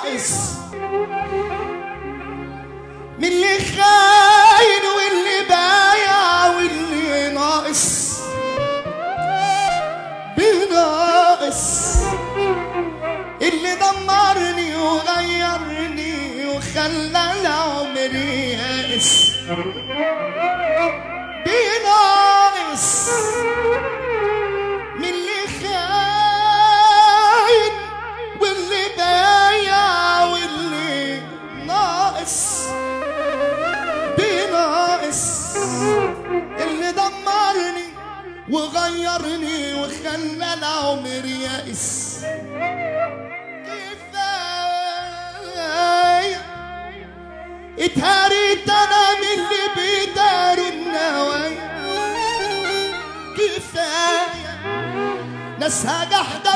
ناقص، من اللي خاين واللي بايع واللي ناقص بناقص، اللي دمرني وغيرني وخلى العمر يائس بناقص، من اللي خاين واللي بايع واللي ناقص بناقص، اللي دمرني وغيرني وخلى العمر يائس. كفاية اتهريت انا من اللي بيداروا النوايا، كفاية ناسها جحدة